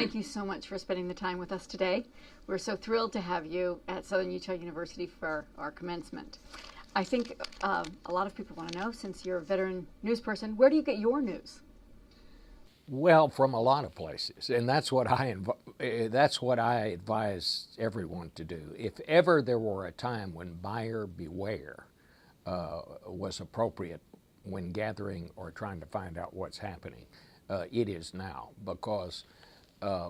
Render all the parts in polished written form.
thank you so much for spending the time with us today. We're so thrilled to have you at Southern Utah University for our commencement. I think a lot of people want to know, since you're a veteran news person, where do you get your news? Well, from a lot of places, and that's what I advise everyone to do. If ever there were a time when buyer beware was appropriate when gathering or trying to find out what's happening, it is now, because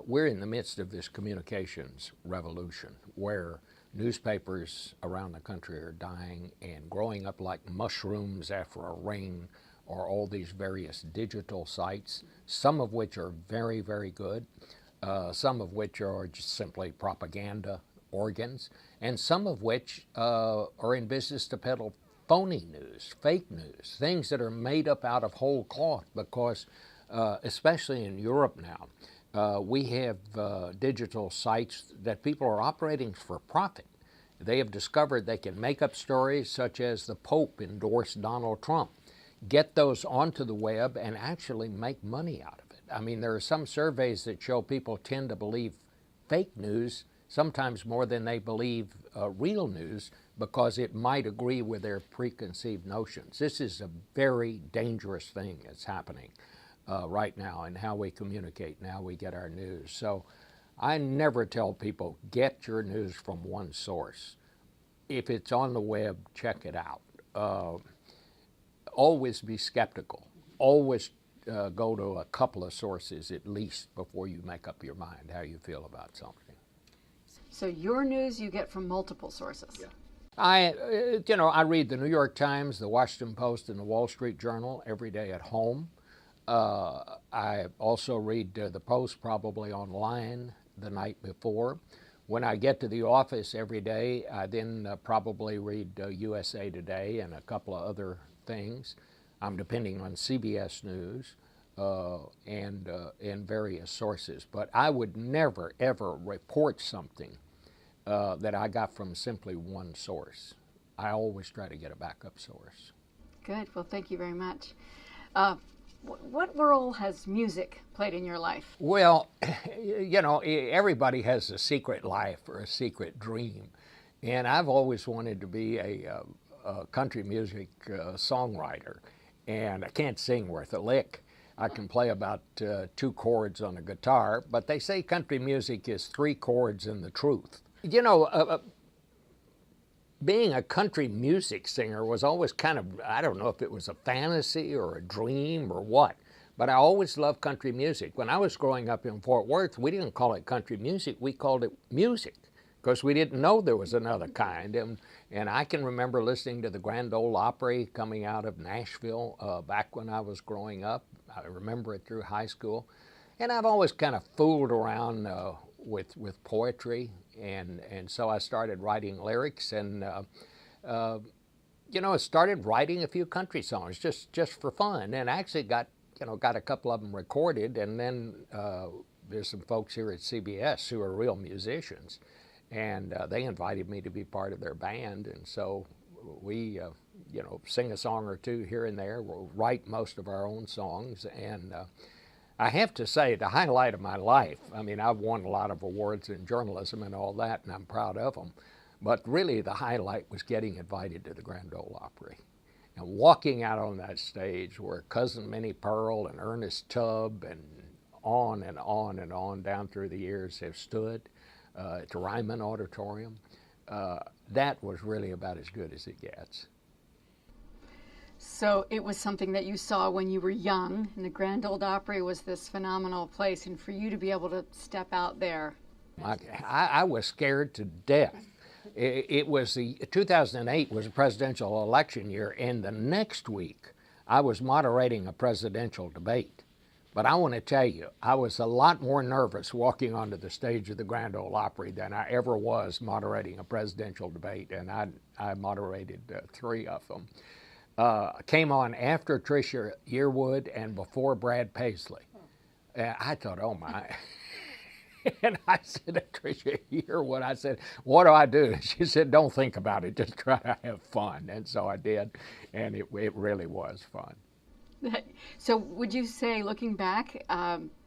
we're in the midst of this communications revolution where newspapers around the country are dying and growing up like mushrooms after a rain, or all these various digital sites, some of which are very, very good, some of which are just simply propaganda organs, and some of which are in business to peddle phony news, fake news, things that are made up out of whole cloth, because especially in Europe now, we have digital sites that people are operating for profit. They have discovered they can make up stories such as the Pope endorsed Donald Trump, get those onto the web, and actually make money out of it. I mean, there are some surveys that show people tend to believe fake news sometimes more than they believe real news, because it might agree with their preconceived notions. This is a very dangerous thing that's happening right now in how we communicate and how we get our news. So I never tell people, get your news from one source. If it's on the web, check it out. Always be skeptical. Always go to a couple of sources at least before you make up your mind how you feel about something. So your news you get from multiple sources. Yeah. I read the New York Times, the Washington Post, and the Wall Street Journal every day at home. I also read the Post probably online the night before. When I get to the office every day, I then probably read USA Today and a couple of other things. I'm depending on CBS News and various sources. But I would never, ever report something that I got from simply one source. I always try to get a backup source. Good. Well, thank you very much. What role has music played in your life? Well, everybody has a secret life or a secret dream. And I've always wanted to be a country music songwriter. And I can't sing worth a lick. I can play about 2 chords on a guitar, but they say country music is 3 chords and the truth. Being a country music singer was always kind of, I don't know if it was a fantasy or a dream or what, but I always loved country music. When I was growing up in Fort Worth, we didn't call it country music, we called it music, because we didn't know there was another kind. And I can remember listening to the Grand Ole Opry coming out of Nashville back when I was growing up. I remember it through high school. And I've always kind of fooled around with poetry, and so I started writing lyrics, and I started writing a few country songs just for fun, and actually got a couple of them recorded. And then there's some folks here at CBS who are real musicians, and they invited me to be part of their band, and so we sing a song or two here and there. We'll write most of our own songs, and I have to say, the highlight of my life, I mean, I've won a lot of awards in journalism and all that, and I'm proud of them, but really the highlight was getting invited to the Grand Ole Opry. And walking out on that stage where Cousin Minnie Pearl and Ernest Tubb and on and on and on down through the years have stood at the Ryman Auditorium, that was really about as good as it gets. So it was something that you saw when you were young, and the Grand Ole Opry was this phenomenal place, and for you to be able to step out there. I was scared to death. It was 2008 was a presidential election year, and the next week I was moderating a presidential debate. But I want to tell you, I was a lot more nervous walking onto the stage of the Grand Ole Opry than I ever was moderating a presidential debate, and I moderated 3 of them. Came on after Tricia Yearwood and before Brad Paisley. And I thought, oh my. And I said to Tricia Yearwood, I said, what do I do? She said, don't think about it, just try to have fun. And so I did, and it really was fun. So would you say, looking back,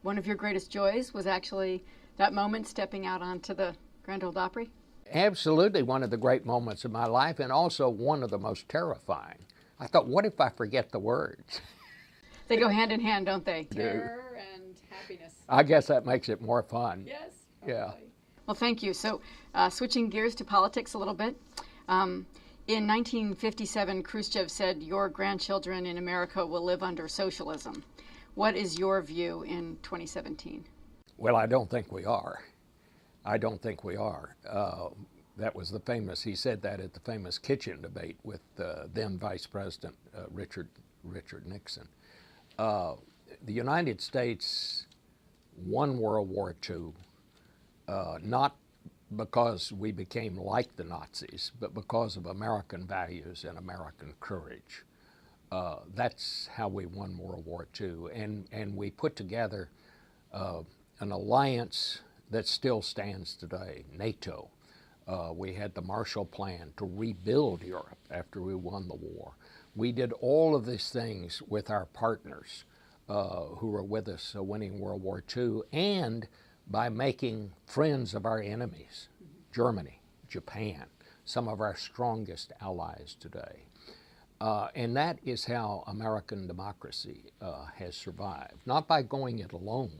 one of your greatest joys was actually that moment stepping out onto the Grand Ole Opry? Absolutely one of the great moments of my life, and also one of the most terrifying. I thought, what if I forget the words? They go hand in hand, don't they? Terror and happiness. I guess that makes it more fun. Yes. Yeah. Well, thank you. So switching gears to politics a little bit. In 1957, Khrushchev said, "Your grandchildren in America will live under socialism." What is your view in 2017? Well, I don't think we are. I don't think we are. That was the famous, he said that at the famous kitchen debate with then Vice President Richard Nixon. The United States won World War II, not because we became like the Nazis, but because of American values and American courage. That's how we won World War II. And we put together an alliance that still stands today, NATO. We had the Marshall Plan to rebuild Europe after we won the war. We did all of these things with our partners who were with us winning World War II, and by making friends of our enemies, Germany, Japan, some of our strongest allies today. And that is how American democracy has survived, not by going it alone,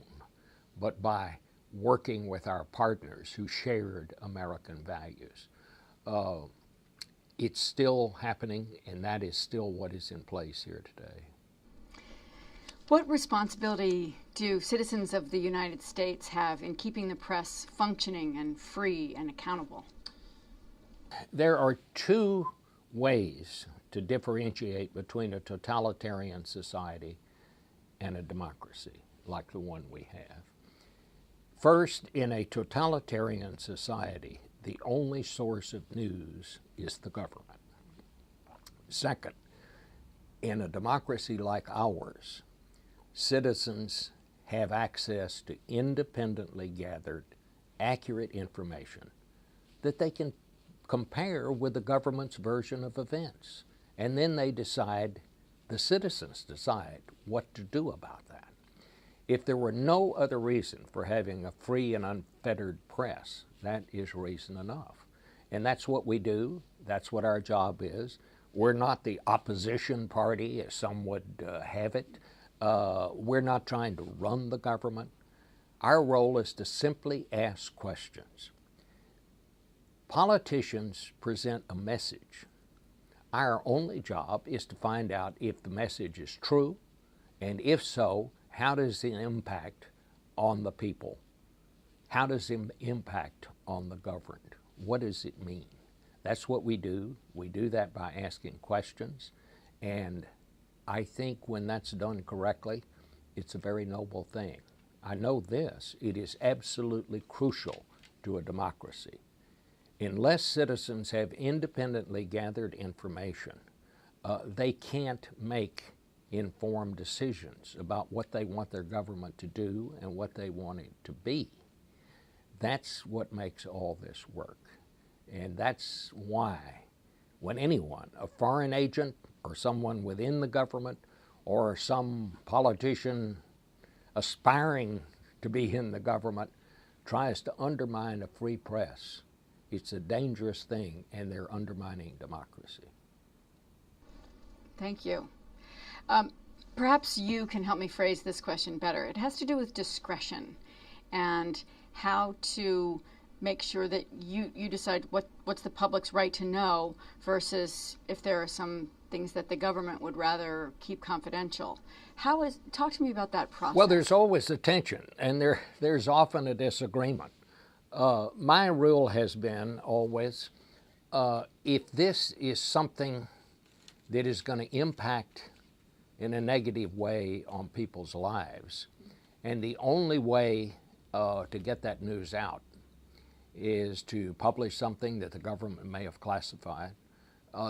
but by working with our partners who shared American values. It's still happening, and that is still what is in place here today. What responsibility do citizens of the United States have in keeping the press functioning and free and accountable? There are two ways to differentiate between a totalitarian society and a democracy like the one we have. First, in a totalitarian society, the only source of news is the government. Second, in a democracy like ours, citizens have access to independently gathered, accurate information that they can compare with the government's version of events. And then the citizens decide what to do about that. If there were no other reason for having a free and unfettered press, that is reason enough. And that's what we do. That's what our job is. We're not the opposition party, as some would have it. We're not trying to run the government. Our role is to simply ask questions. Politicians present a message. Our only job is to find out if the message is true, and if so, how does it impact on the people? How does it impact on the governed? What does it mean? That's what we do. We do that by asking questions, and I think when that's done correctly, it's a very noble thing. I know this, it is absolutely crucial to a democracy. Unless citizens have independently gathered information, they can't make informed decisions about what they want their government to do and what they want it to be. That's what makes all this work. And that's why when anyone, a foreign agent or someone within the government or some politician aspiring to be in the government tries to undermine a free press, it's a dangerous thing, and they're undermining democracy. Thank you. Perhaps you can help me phrase this question better. It has to do with discretion and how to make sure that you decide what's the public's right to know versus if there are some things that the government would rather keep confidential. Talk to me about that process. Well, there's always a tension, and there's often a disagreement. My rule has been always, if this is something that is going to impact in a negative way on people's lives, and the only way to get that news out is to publish something that the government may have classified,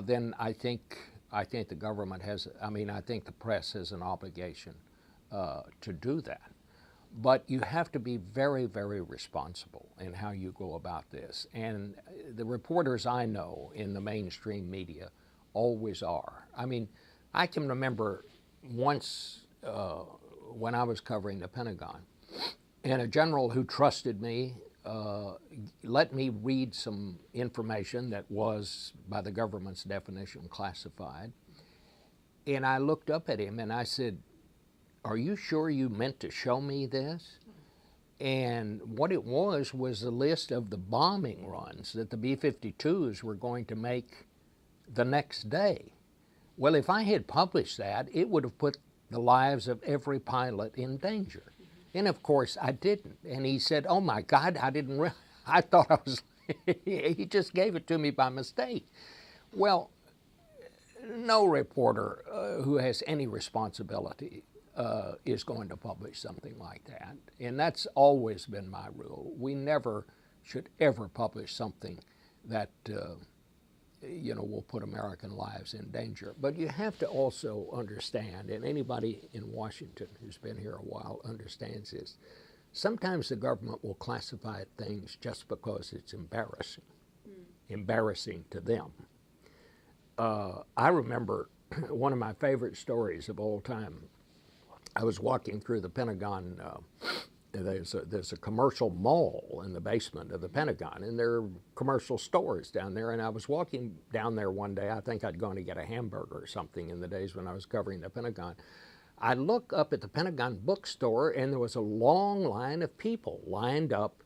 then I think the government has, I think the press has an obligation to do that. But you have to be very, very responsible in how you go about this. And the reporters I know in the mainstream media always are. I can remember once when I was covering the Pentagon, and a general who trusted me let me read some information that was, by the government's definition, classified. And I looked up at him and I said, "Are you sure you meant to show me this?" And what it was a list of the bombing runs that the B-52s were going to make the next day. Well, if I had published that, it would have put the lives of every pilot in danger. And of course I didn't. And he said, "Oh my God, I thought I was," he just gave it to me by mistake. Well, no reporter who has any responsibility is going to publish something like that. And that's always been my rule. We never should ever publish something that will put American lives in danger. But you have to also understand, and anybody in Washington who's been here a while understands this, sometimes the government will classify things just because it's embarrassing to them. I remember one of my favorite stories of all time. I was walking through the Pentagon. There's a commercial mall in the basement of the Pentagon, and there are commercial stores down there. And I was walking down there one day. I think I'd gone to get a hamburger or something in the days when I was covering the Pentagon. I look up at the Pentagon bookstore, and there was a long line of people lined up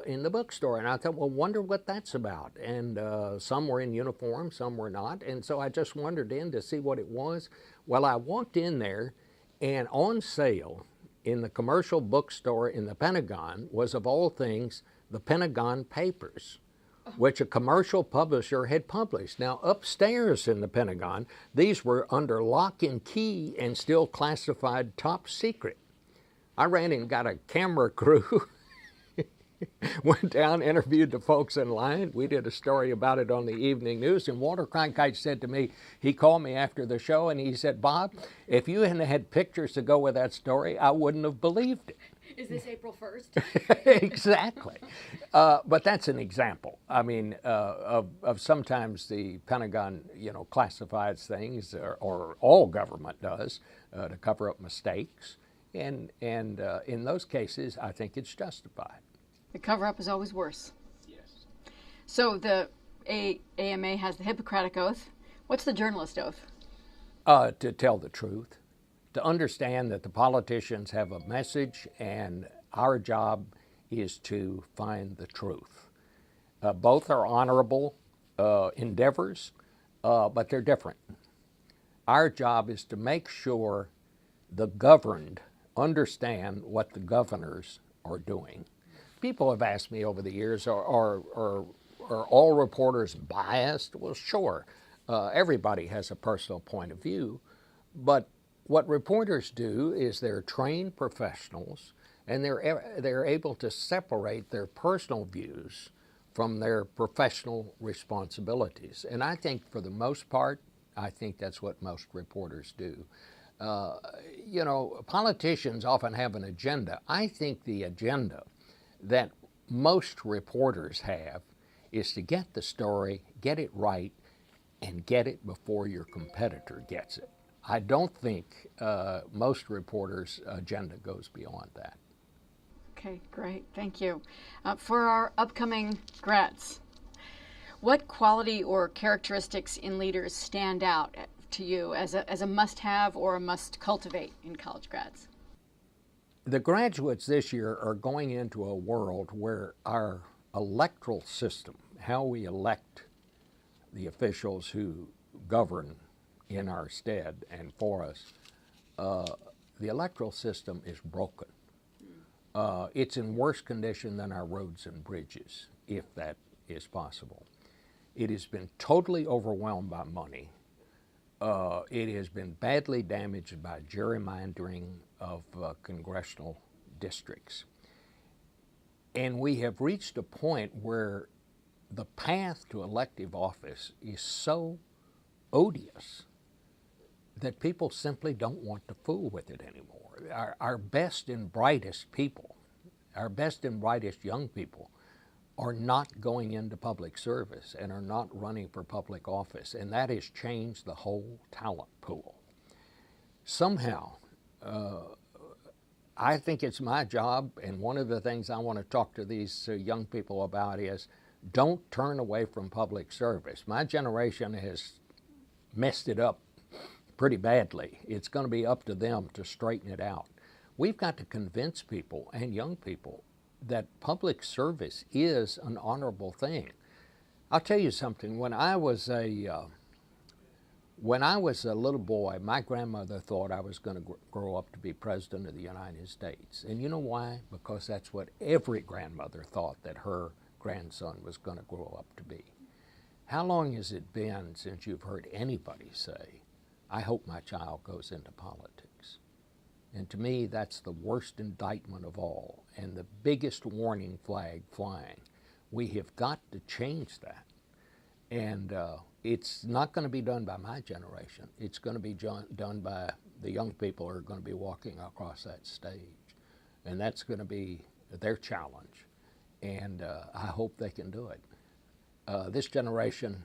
in the bookstore. And I thought, well, wonder what that's about. And some were in uniform, some were not. And so I just wandered in to see what it was. Well, I walked in there, and on sale in the commercial bookstore in the Pentagon was, of all things, the Pentagon Papers, which a commercial publisher had published. Now, upstairs in the Pentagon, these were under lock and key and still classified top secret. I ran and got a camera crew, went down, interviewed the folks in line. We did a story about it on the evening news, and Walter Cronkite said to me, he called me after the show, and he said, "Bob, if you hadn't had pictures to go with that story, I wouldn't have believed it." Is this April 1st? Exactly. But that's an example. I mean, of sometimes the Pentagon, classifies things, or all government does, to cover up mistakes. And in those cases, I think it's justified. The cover-up is always worse. Yes. So the AMA has the Hippocratic Oath. What's the journalist oath? To tell the truth, to understand that the politicians have a message and our job is to find the truth. Both are honorable endeavors, but they're different. Our job is to make sure the governed understand what the governors are doing. People have asked me over the years, are all reporters biased? Well, sure. Everybody has a personal point of view, but what reporters do is they're trained professionals, and they're able to separate their personal views from their professional responsibilities. And I think for the most part, I think that's what most reporters do. Politicians often have an agenda. I think the agenda that most reporters have is to get the story, get it right, and get it before your competitor gets it. I don't think most reporters' agenda goes beyond that. Okay, great. Thank you. For our upcoming grads, what quality or characteristics in leaders stand out to you as a must-have or a must-cultivate in college grads? The graduates this year are going into a world where our electoral system, how we elect the officials who govern in our stead and for us, the electoral system is broken. It's in worse condition than our roads and bridges, if that is possible. It has been totally overwhelmed by money. It has been badly damaged by gerrymandering of congressional districts. And we have reached a point where the path to elective office is so odious that people simply don't want to fool with it anymore. Our best and brightest people, our best and brightest young people, are not going into public service and are not running for public office, and that has changed the whole talent pool. somehow, I think it's my job, and one of the things I want to talk to these young people about is don't turn away from public service. My generation has messed it up pretty badly. It's going to be up to them to straighten it out. We've got to convince people and young people that public service is an honorable thing. I'll tell you something. When I was a little boy, my grandmother thought I was going to grow up to be president of the United States. And you know why? Because that's what every grandmother thought that her grandson was going to grow up to be. How long has it been since you've heard anybody say, I hope my child goes into politics? And to me, that's the worst indictment of all and the biggest warning flag flying. We have got to change that. And it's not going to be done by my generation. It's going to be done by the young people who are going to be walking across that stage. And that's going to be their challenge. And I hope they can do it. This generation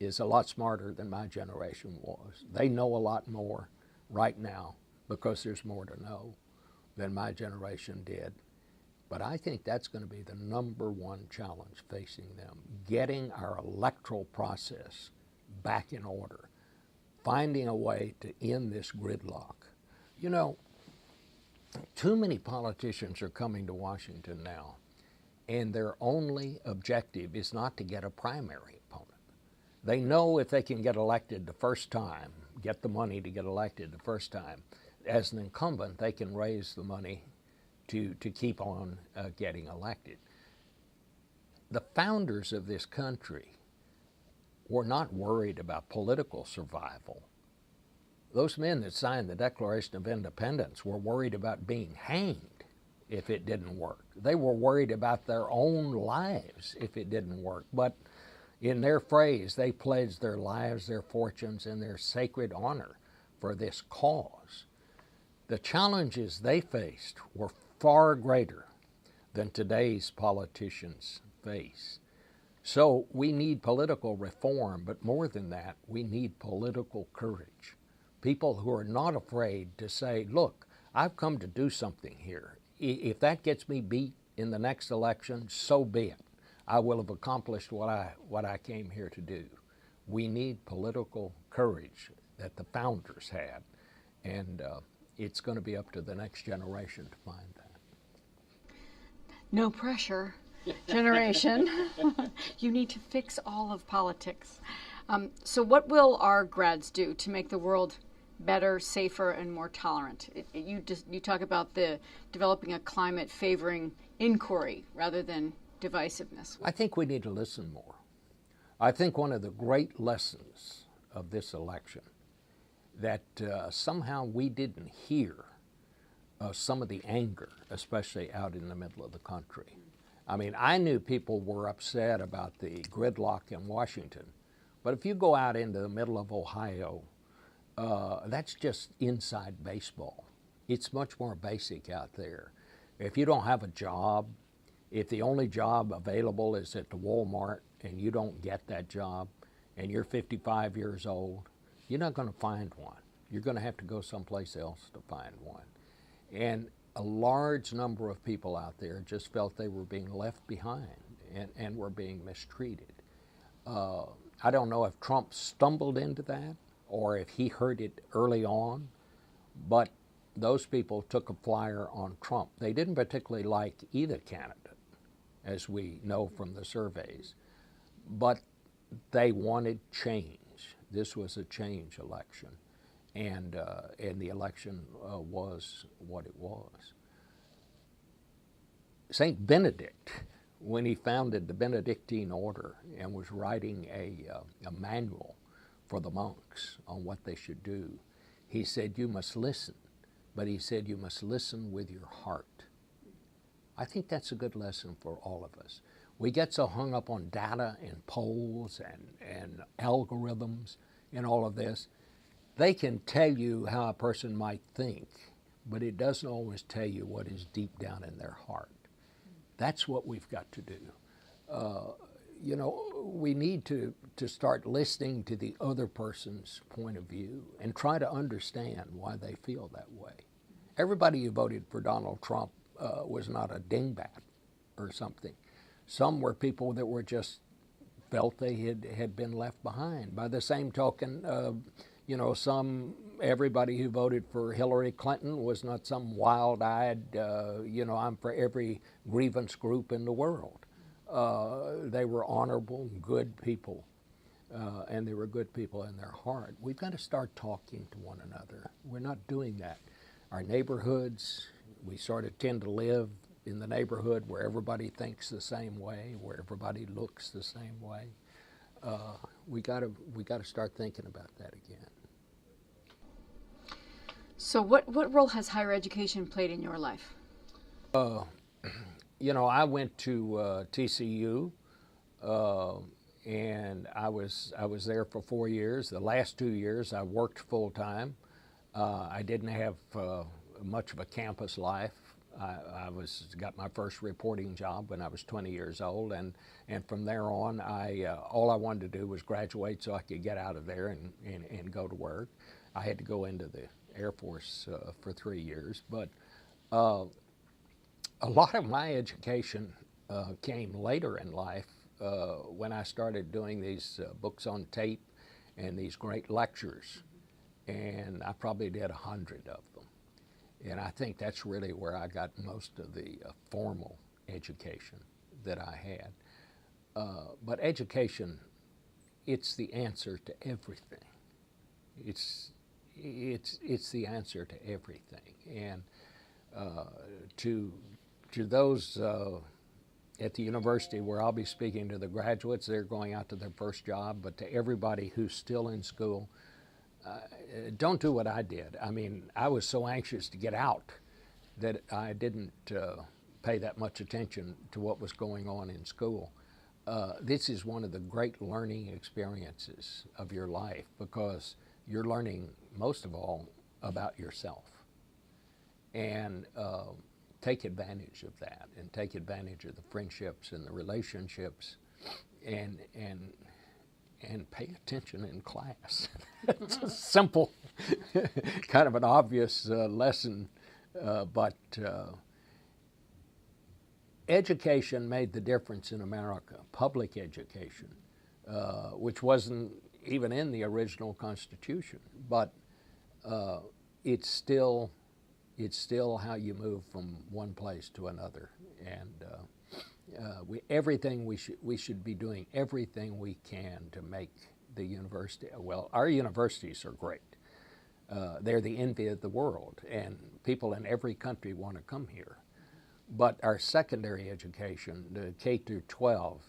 is a lot smarter than my generation was. They know a lot more right now because there's more to know than my generation did. But I think that's going to be the #1 challenge facing them, getting our electoral process back in order, finding a way to end this gridlock. You know, too many politicians are coming to Washington now, and their only objective is not to get a primary opponent. They know if they can get elected the first time, get the money to get elected the first time, as an incumbent, they can raise the money to keep on getting elected. The founders of this country were not worried about political survival. Those men that signed the Declaration of Independence were worried about being hanged if it didn't work. They were worried about their own lives if it didn't work. But in their phrase, they pledged their lives, their fortunes, and their sacred honor for this cause. The challenges they faced were far greater than today's politicians face. So we need political reform, but more than that, we need political courage. People who are not afraid to say, look, I've come to do something here. If that gets me beat in the next election, so be it. I will have accomplished what I came here to do. We need political courage that the founders had, and it's going to be up to the next generation to find that. No pressure, generation. You need to fix all of politics. So what will our grads do to make the world better, safer, and more tolerant? You talk about developing a climate favoring inquiry rather than divisiveness. I think we need to listen more. I think one of the great lessons of this election that somehow we didn't hear some of the anger, especially out in the middle of the country. I mean, I knew people were upset about the gridlock in Washington, but if you go out into the middle of Ohio, that's just inside baseball. It's much more basic out there. If you don't have a job, if the only job available is at the Walmart and you don't get that job and you're 55 years old, you're not going to find one. You're going to have to go someplace else to find one. And a large number of people out there just felt they were being left behind and were being mistreated. I don't know if Trump stumbled into that or if he heard it early on, but those people took a flyer on Trump. They didn't particularly like either candidate, as we know from the surveys, but they wanted change. This was a change election. And the election was what it was. Saint Benedict, when he founded the Benedictine order and was writing a manual for the monks on what they should do, he said, you must listen, but he said you must listen with your heart. I think that's a good lesson for all of us. We get so hung up on data and polls and algorithms and all of this. They can tell you how a person might think, but it doesn't always tell you what is deep down in their heart. That's what we've got to do. you know, we need to start listening to the other person's point of view and try to understand why they feel that way. Everybody who voted for Donald Trump was not a dingbat or something. Some were people that were just felt they had been left behind. By the same token, you know, everybody who voted for Hillary Clinton was not some wild-eyed, you know, I'm for every grievance group in the world. They were honorable, good people, and they were good people in their heart. We've got to start talking to one another. We're not doing that. Our neighborhoods, we sort of tend to live in the neighborhood where everybody thinks the same way, where everybody looks the same way. We got to start thinking about that again. So what role has higher education played in your life? You know, I went to TCU, and I was there for 4 years. The last 2 years, I worked full time. I didn't have much of a campus life. I got my first reporting job when I was 20 years old, and from there on, all I wanted to do was graduate so I could get out of there and go to work. I had to go into the Air Force for 3 years, but a lot of my education came later in life when I started doing these books on tape and these great lectures, and I probably did 100 of them. And I think that's really where I got most of the formal education that I had. But education, it's the answer to everything. It's the answer to everything. And to those at the university where I'll be speaking to the graduates, they're going out to their first job, but to everybody who's still in school, don't do what I did. I mean, I was so anxious to get out that I didn't pay that much attention to what was going on in school. This is one of the great learning experiences of your life because you're learning, most of all, about yourself. And take advantage of that and take advantage of the friendships and the relationships and pay attention in class. It's a simple, kind of an obvious lesson, but education made the difference in America, public education, which wasn't even in the original Constitution, but it's still how you move from one place to another, and we should be doing everything we can to make the university. Well, our universities are great. They're the envy of the world, and people in every country want to come here. But our secondary education, the K through 12,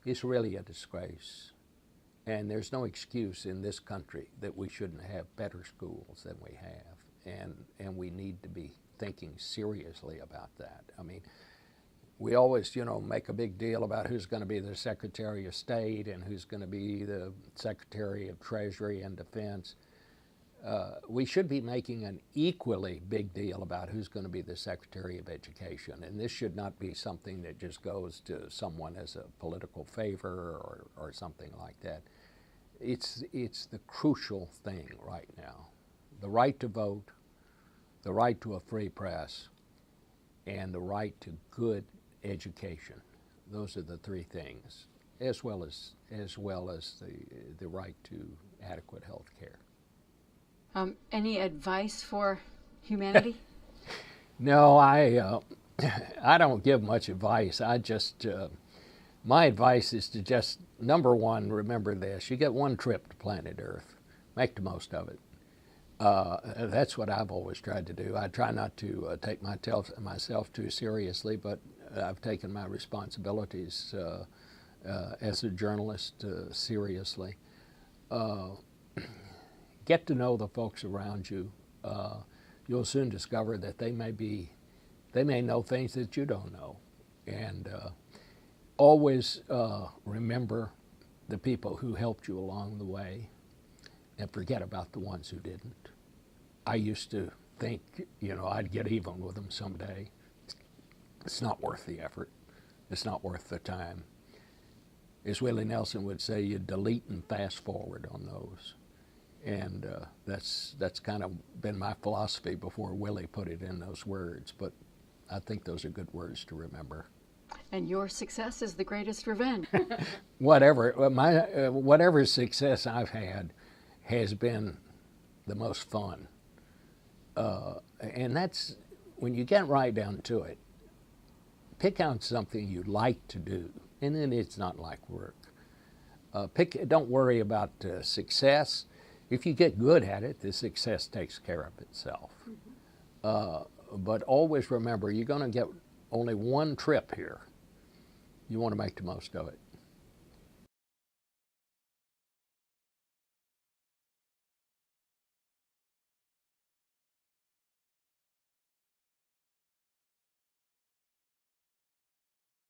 is really a disgrace. And there's no excuse in this country that we shouldn't have better schools than we have. And we need to be thinking seriously about that. I mean, we always, make a big deal about who's going to be the Secretary of State and who's going to be the Secretary of Treasury and Defense. We should be making an equally big deal about who's going to be the Secretary of Education. And this should not be something that just goes to someone as a political favor or something like that. It's the crucial thing right now. The right to vote, the right to a free press, and the right to good education. Those are the three things, as well as the right to adequate health care. Any advice for humanity? No, I don't give much advice. I just my advice is to just, number one, remember this: you get one trip to planet Earth. Make the most of it. That's what I've always tried to do. I try not to take myself too seriously, but I've taken my responsibilities as a journalist seriously. Get to know the folks around you. You'll soon discover that they may know things that you don't know. And always remember the people who helped you along the way and forget about the ones who didn't. I used to think, I'd get even with them someday. It's not worth the effort. It's not worth the time. as Willie Nelson would say, you delete and fast forward on those. And that's kind of been my philosophy before Willie put it in those words. But I think those are good words to remember. And your success is the greatest revenge. Whatever success I've had has been the most fun. And that's, when you get right down to it, pick out something you like to do, and then it's not like work. Don't worry about success. If you get good at it, the success takes care of itself. But always remember, you're going to get only one trip here. You want to make the most of it.